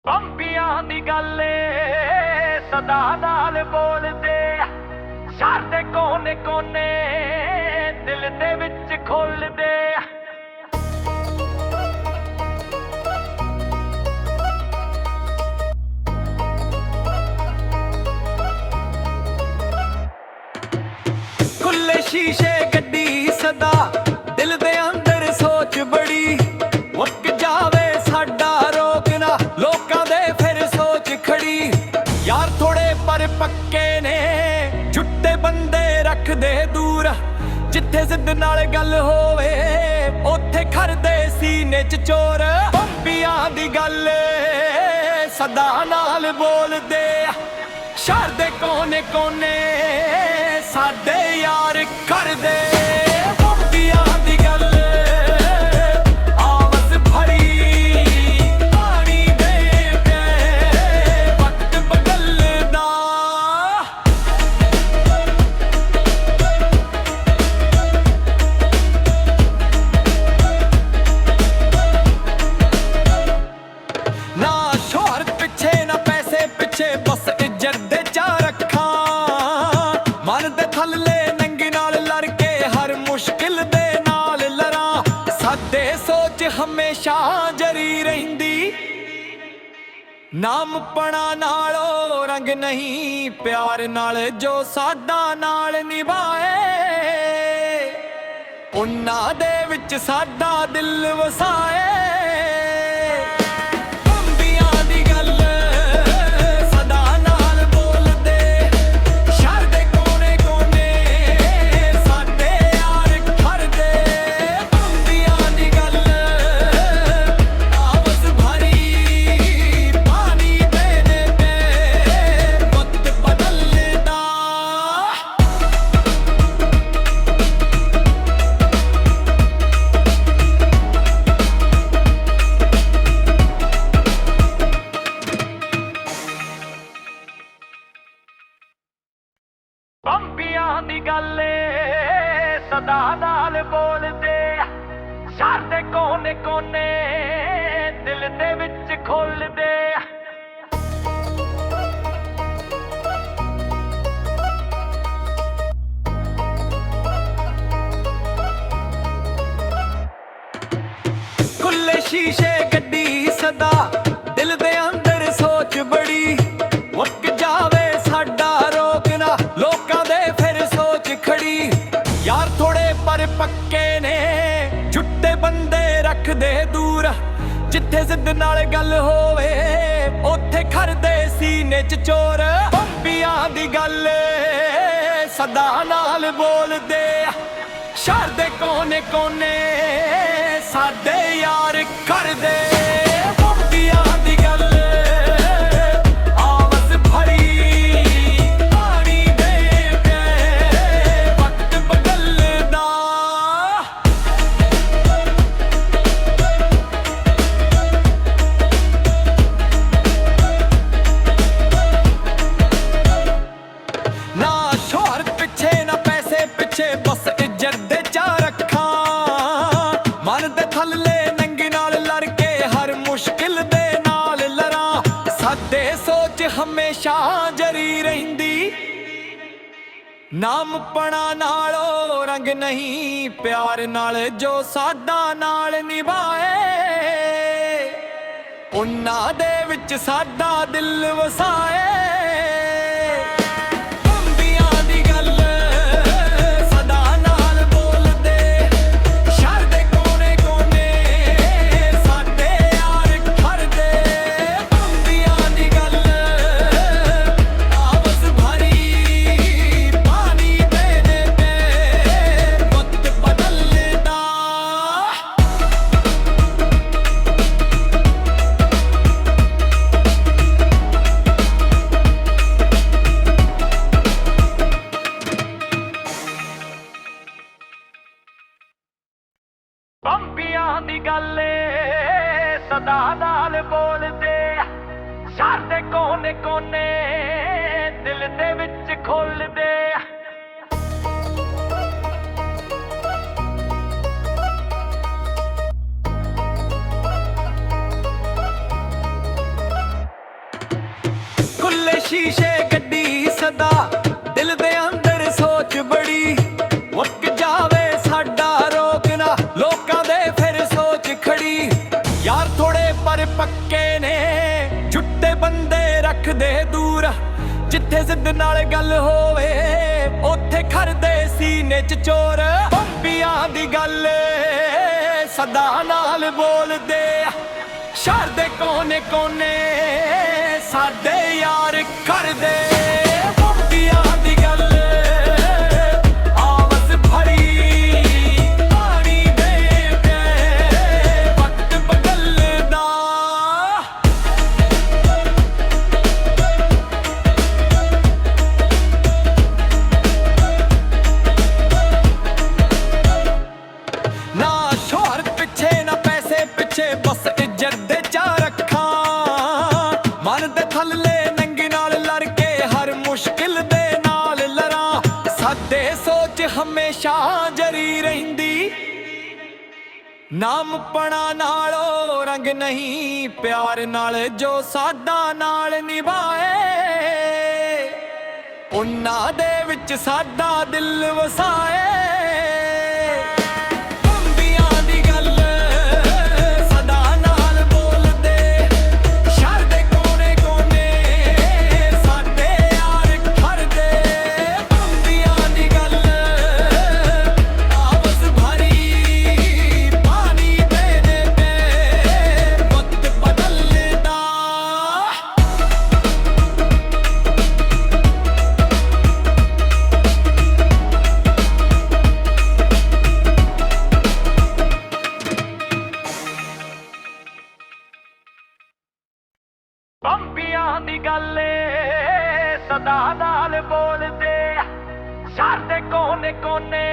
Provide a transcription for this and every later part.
ਬੰਬੀਆਂ ਦੀ ਗੱਲ ਏ ਸਦਾ ਨਾਲ ਬੋਲਦੇ ਸ਼ਹਿਰ ਦੇ ਕੋਨੇ ਕੋਨੇ ਦਿਲ ਦੇ ਵਿੱਚ ਖੋਲਦੇ ਖੁੱਲੇ ਸ਼ੀਸ਼ੇ ਗੱਡੀ ਸਦਾ ਦਿਲ ਦੇ ਅੰਦਰ ਸੋਚ ਬੜੀ ਮੁੱਕ ਜਾਵੇ ਸਾਡਾ ਰੋਕਣਾ ਲੋਕਾਂ ਦੇ ਫਿਰ ਸੋਚ ਖੜੀ ਯਾਰ ਥੋੜੇ ਪਰ ਪੱਕੇ ਨੇ ਝੁੱਟੇ ਬੰਦੇ ਰੱਖਦੇ ਦੂਰ ਜਿੱਥੇ ਜ਼ਿੱਦ ਨਾਲ ਗੱਲ ਹੋਵੇ ਉੱਥੇ ਖੜਦੇ ਸੀਨੇ 'ਚ ਚੋਰ ਬੰਬੀਆਂ ਦੀ ਗੱਲ ਸਦਾ ਨਾਲ ਬੋਲਦੇ ਸ਼ਹਿਰ ਦੇ ਕੋਨੇ ਕੋਨੇ ਸਾਡੇ ਯਾਰ ਕਰਦੇ ਬੰਬੀਆਂ ਦੀ ਗੱਲ ਆਵਾਜ਼ ਭਰੀ ਪਾਣੀ ਦੇ ਪੈ ਵਕਤ ਬਦਲਦਾ ਨਾ ਸ਼ੋਹਰਤ ਪਿੱਛੇ ਨਾ ਪੈਸੇ ਪਿੱਛੇ ਬਸ ਇੱਜ਼ਤ ਦੇ ਚਾਰ ਅੱਖਾਂ ਮਨ ਦੇ ਥੱਲੇ ਨੰਗੀ ਨਾਲ ਲੜ ਕੇ ਹਰ ਮੁਸ਼ਕਿਲ ਦੇ ਨਾਲ ਲੜਾਂ ਸਾਡੇ ਸੋਚ ਹਮੇਸ਼ਾ ਜਰੀ ਰਹਿੰਦੀ ਨਾਮ ਪਣਾ ਨਾਲੋਂ ਰੰਗ ਨਹੀਂ ਪਿਆਰ ਨਾਲ ਜੋ ਸਾਡਾ ਨਾਲ ਨਿਭਾਏ ਉਹਨਾਂ ਦੇ ਵਿੱਚ ਸਾਡਾ ਦਿਲ ਵਸਾਏ ਬੰਬੀਆਂ ਦੀ ਗੱਲ ਏ ਸਦਾ ਨਾਲ ਬੋਲਦੇ ਸ਼ਹਿਰ ਦੇ ਕੋਨੇ ਕੋਨੇ ਦਿਲ ਦੇ ਵਿੱਚ ਖੋਲਦੇ ਖੁੱਲੇ ਸ਼ੀਸ਼ੇ ਗੱਡੀ ਸਦਾ ਦਿਲ ਦੇ ਅੰਦਰ ਸੋਚ ਬੜੀ ਮੁੱਕ ਜਾਵੇ ਸਾਡਾ ਰੋਕਣਾ ਲੋਕਾਂ ਦੇ ਫਿਰ ਸੋਚ ਖੜੀ ਯਾਰ ਥੋੜੇ ਪਰ ਪੱਕੇ ਨੇ ਝੁੱਟੇ ਬੰਦੇ ਰੱਖਦੇ ਦੂਰ ਜਿੱਥੇ ਜ਼ਿੱਦ ਨਾਲ ਗੱਲ ਹੋਵੇ ਉੱਥੇ ਖੜਦੇ ਸੀਨੇ 'ਚ ਚੋਰ ਬੰਬੀਆਂ ਦੀ ਗੱਲ ਸਦਾ ਨਾਲ ਬੋਲਦੇ ਸ਼ਹਿਰ ਦੇ ਕੋਨੇ ਕੋਨੇ ਸਾਡੇ ਯਾਰ ਕਰਦੇ ਬੰਬੀਆਂ ਦੀ ਗੱਲ ਆਵਾਜ਼ ਭਰੀ ਪਾਣੀ ਦੇ ਪੈ ਵਕਤ ਬਦਲਦਾ ਨਾ ਸ਼ੋਹਰਤ ਪਿੱਛੇ ਨਾ ਪੈਸੇ ਪਿੱਛੇ ਬਸ ਇੱਜ਼ਤ ਦੇ ਚਾਰ ਅੱਖਾਂ ਮਨ ਦੇ ਥੱਲੇ ਨੰਗੀ ਨਾਲ ਲੜ ਕੇ ਹਰ ਮੁਸ਼ਕਿਲ ਦੇ ਨਾਲ ਲੜਾਂ ਸਾਡੇ ਸੋਚ ਹਮੇਸ਼ਾ ਜਰੀ ਰਹਿੰਦੀ ਨਾਮ ਪਣਾ ਨਾਲੋਂ ਰੰਗ ਨਹੀਂ ਪਿਆਰ ਨਾਲ ਜੋ ਸਾਡਾ ਨਾਲ ਨਿਭਾਏ ਉਹਨਾਂ ਦੇ ਵਿੱਚ ਸਾਡਾ ਦਿਲ ਵਸਾਏ ਬੰਬੀਆਂ ਦੀ ਗੱਲ ਏ ਸਦਾ ਨਾਲ ਬੋਲਦੇ ਸ਼ਹਿਰ ਦੇ ਕੋਨੇ ਕੋਨੇ ਦਿਲ ਦੇ ਵਿੱਚ ਖੋਲਦੇ ਬੰਦੇ ਰੱਖਦੇ ਦੂਰ, ਜਿੱਥੇ ਜ਼ਿੱਦ ਨਾਲ ਗੱਲ ਹੋਵੇ ਉੱਥੇ ਖੜਦੇ ਸੀਨੇ 'ਚ ਚੋਰ। ਬੰਬੀਆਂ ਦੀ ਗੱਲ ਸਦਾ ਨਾਲ ਬੋਲਦੇ, ਸ਼ਹਿਰ ਦੇ ਕੋਨੇ ਕੋਨੇ ਸਾਡੇ ਯਾਰ ਕਰਦੇ। ਬੰਬੀਆਂ ਦੀ ਗੱਲ ਆਵਾਜ਼ ਭਰੀ, ਪਾਣੀ ਦੇ ਪੈ ਵਕਤ ਬਦਲਦਾ। ਨਾ ਸ਼ੋਹਰਤ ਪਿੱਛੇ ਨਾ ਪੈਸੇ ਪਿੱਛੇ, ਬਸ ਇੱਜ਼ਤ ਦੇ ਚਾਰ ਅੱਖਾਂ। ਮਨ ਦੇ ਥੱਲੇ ਨੰਗੇ ਨਾਲ ਲੜ ਕੇ ਹਰ ਮੁਸ਼ਕਿਲ ਦੇ ਨਾਲ ਲੜਾਂ। ਸਾਡੇ ਸੋਚ ਹਮੇਸ਼ਾ ਜਰੀ ਰਹਿੰਦੀ, ਨਾਮਪਣਾ ਨਾਲੋਂ ਰੰਗ ਨਹੀਂ, ਪਿਆਰ ਨਾਲ ਜੋ ਸਾਡਾ ਨਾਲ ਨਿਭਾਏ ਉਹਨਾਂ ਦੇ ਵਿੱਚ ਸਾਡਾ ਦਿਲ ਵਸਾਏ। ਬੰਬੀਆਂ ਦੀ ਗੱਲ ਸਦਾ ਨਾਲ ਬੋਲਦੇ, ਸ਼ਹਿਰ ਦੇ ਕੋਨੇ ਕੋਨੇ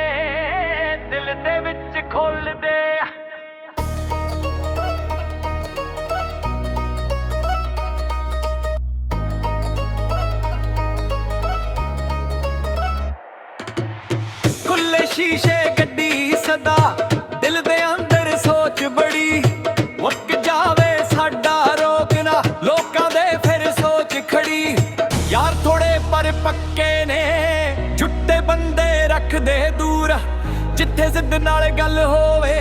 ਦਿਲ ਦੇ ਵਿੱਚ ਖੋਲਦੇ। ਖੁੱਲੇ ਸ਼ੀਸ਼ੇ ਗੱਡੀ ਸਦਾ, ਦਿਲ ਦੇ ਅੰਦਰ ਸੋਚ ਬੜੀ। ਮੁੱਕ ਜਾਵੇ ਸਾਡਾ ਰੋਕਣਾ, ਲੋਕਾਂ ਦੇ ਫਿਰ ਸੋਚ ਖੜੀ। ਯਾਰ ਥੋੜੇ ਪਰ ਪੱਕੇ ਨੇ, ਝੁੱਟੇ ਬੰਦੇ ਰੱਖਦੇ ਦੂਰ, ਜਿੱਥੇ ਜ਼ਿੱਦ ਨਾਲ ਗੱਲ ਹੋਵੇ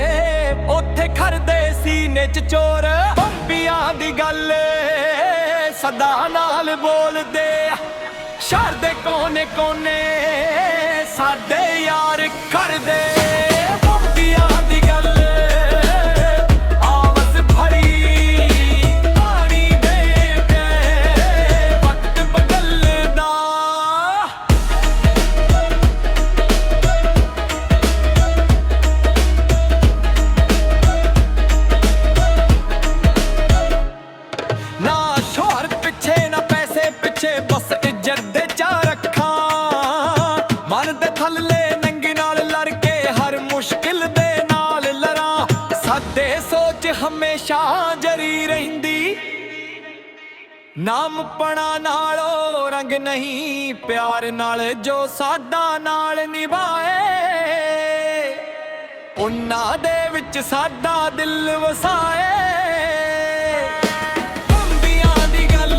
ਉੱਥੇ ਖੜਦੇ ਸੀਨੇ 'ਚ ਚੋਰ। ਬੰਬੀਆਂ ਦੀ ਗੱਲ ਸਦਾ ਨਾਲ ਬੋਲਦੇ, ਸ਼ਹਿਰ ਦੇ ਕੋਨੇ ਕੋਨੇ ਸਾਡੇ ਯਾਰ ਕਰਦੇ। ਬੰਬੀਆਂ ਦੀ ਗੱਲ ਆਵਾਜ਼ ਭਰੀ, ਪਾਣੀ ਦੇ ਪੈ ਵਕਤ ਬਦਲਦਾ। ਨਾ ਸ਼ੋਹਰਤ ਪਿੱਛੇ ਨਾ ਪੈਸੇ ਪਿੱਛੇ, ਬਸ ਇੱਜ਼ਤ ਦੇ ਚਾਰ ਅੱਖਾਂ। ਮਨ ਦੇ ਥੱਲੇ ਨੰਗੇ ਨਾਲ ਲੜ ਕੇ ਹਰ ਮੁਸ਼ਕਿਲ ਦੇ ਨਾਲ ਲੜਾਂ। ਸਾਡੇ ਸੋਚ ਹਮੇਸ਼ਾ ਜਰੀ ਰਹਿੰਦੀ, ਨਾਮਪਣਾ ਨਾਲੋਂ ਰੰਗ ਨਹੀਂ, ਪਿਆਰ ਨਾਲ ਜੋ ਸਾਡਾ ਨਾਲ ਨਿਭਾਏ ਉਹਨਾਂ ਦੇ ਵਿੱਚ ਸਾਡਾ ਦਿਲ ਵਸਾਏ। ਬੰਬੀਆਂ ਦੀ ਗੱਲ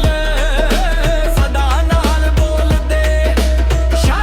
ਸਦਾ ਨਾਲ ਬੋਲਦੇ, ਸ਼ਹਿਰ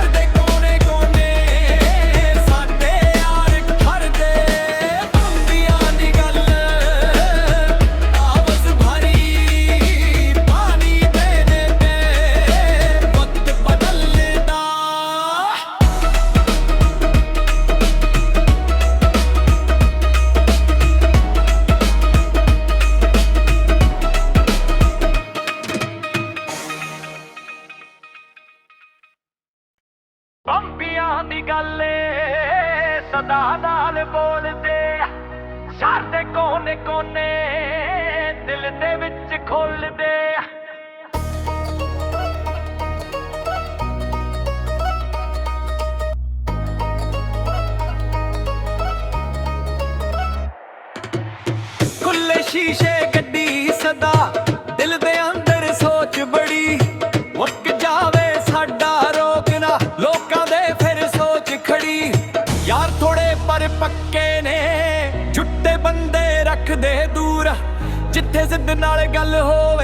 ਦੇ ਕੋਨੇ ਕੋਨੇ ਦਿਲ ਦੇ ਵਿੱਚ ਖੋਲਦੇ। ਖੁੱਲੇ ਸ਼ੀਸ਼ੇ ਗੱਡੀ ਸਦਾ, ਦਿਲ ਦੇ ਅੰਦਰ ਸੋਚ ਬੜੀ। ਮੁੱਕ ਜਾਵੇ ਸਾਡਾ ਰੋਕਣਾ, ਲੋਕਾਂ ਦੇ ਫਿਰ ਸੋਚ ਖੜੀ। ਯਾਰ ਥੋੜੇ ਪਰ ਪੱਕੇ ਨੇ, ਝੁੱਟੇ ਬੰਦੇ ਰੱਖਦੇ ਦੂਰ, ਜਿੱਥੇ ਜ਼ਿੱਦ ਨਾਲ ਗੱਲ ਹੋਵੇ